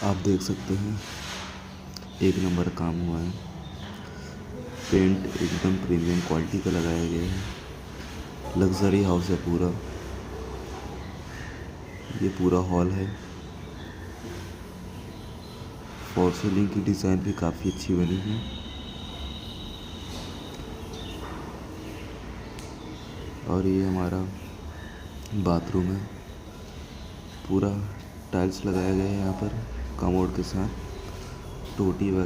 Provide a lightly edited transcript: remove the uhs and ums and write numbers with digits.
आप देख सकते हैं एक नंबर काम हुआ है। पेंट एकदम प्रीमियम क्वालिटी का लगाया गया है। लग्जरी हाउस है पूरा। ये पूरा हॉल है। फॉर सीलिंग की डिज़ाइन भी काफ़ी अच्छी बनी है। और ये हमारा बाथरूम है। पूरा टाइल्स लगाया गया है यहाँ पर कमोड के साथ। टोटी वगैरह